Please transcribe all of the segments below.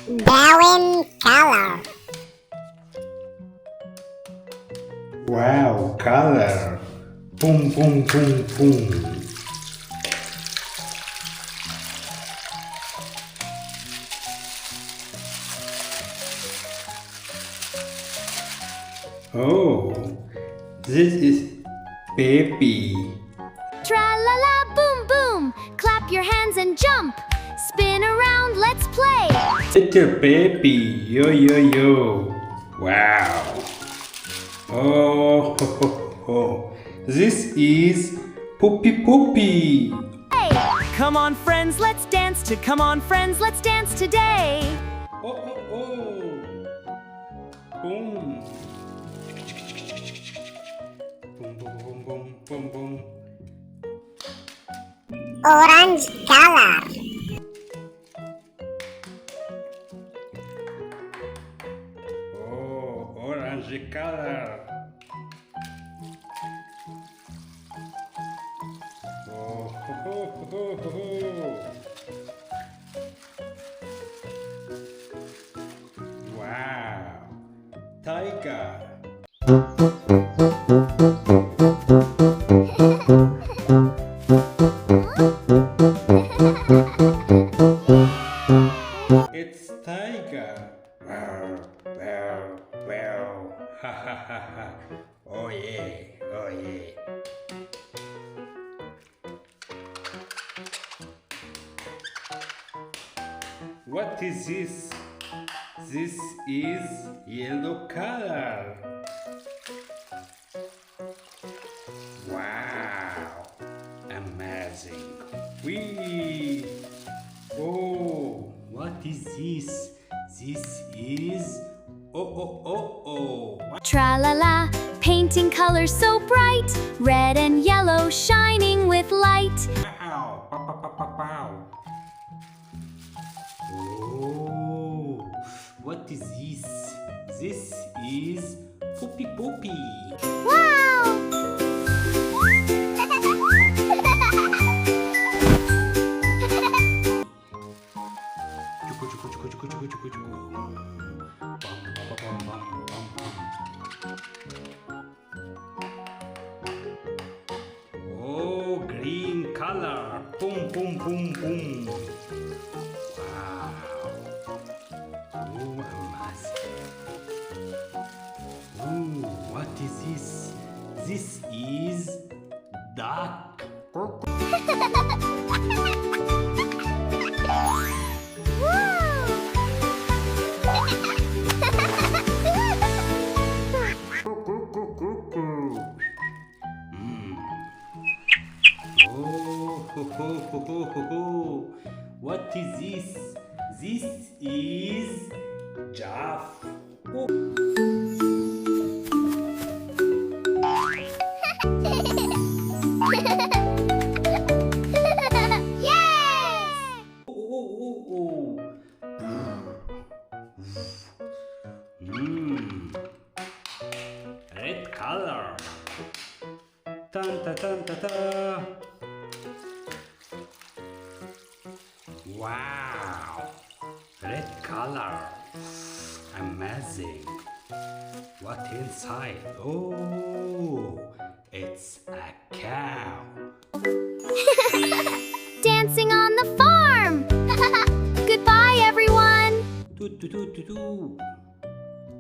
Brown color. Wow, color. Boom, boom, boom, boom. Oh, this is baby. Tra-la-la, boom, boom. Clap your hands and jump. Spin around, let's play. Little baby, yo yo yo. Wow. Oh, ho, ho, ho. This is Poopy Poopy. Come on, friends, let's dance to Come on, friends, let's dance today. Oh, oh, oh. Boom. Boom, boom, boom, boom, boom, boom. Orange color. Oh, orange color. Oh, ho, ho, ho, ho, ho. Wow, tiger. It's tiger. Wow, wow, wow. Ha ha ha ha. Oh yeah, oh yeah. What is this? This is yellow color. Wow, amazing. Wee. Oh, what is this? This is oh. What? Tra-la-la, painting colors so bright. Red and yellow shining with light. Pow, pow, pow, pow, pow, pow. Oh, what is this? This is Poopy Poopy. Wow! Chucu, chucu, chucu, chucu, chucu, chucu, chucu. Bum, bum, bum, bum, bum, bum. Oh, green color. Boom, boom, boom, boom. Wow. Oh, amazing. Oh, what is this? This is duck. Oh, ho, ho, ho, ho, ho, ho. What is this? This is Jaff. Oh. Oh. Red color. Tan ta tan ta ta. Wow. Red color. Amazing. What inside? Oh, it's a cow. Dancing on the farm. Goodbye, everyone. Do.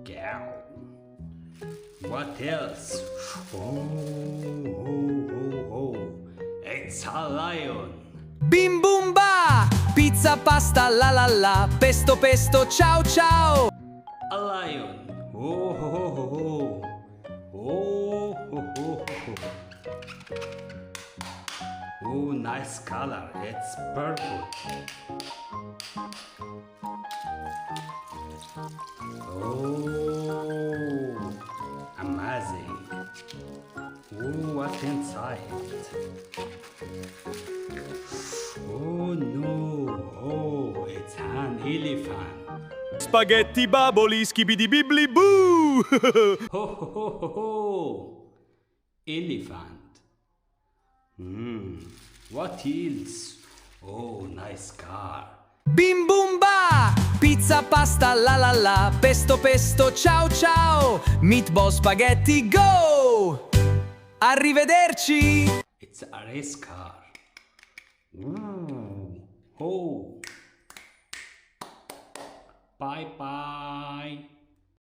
Cow. What else? Oh. It's a lion. Bim bum ba! Pizza, pasta, la la la. Pesto, pesto, ciao ciao. A lion. Oh. Oh, nice color. It's purple. Oh, amazing. Oh, what's inside? Oh no. Oh, it's an elephant. Spaghetti baboli, skibidi bibli boo! Ho. Elephant. What else? Oh, nice car. Bim bum ba! Pizza, pasta, la la la. Pesto, pesto, ciao ciao. Meatball, spaghetti, go! Arrivederci! It's a race car. Ooh. Oh. Bye bye.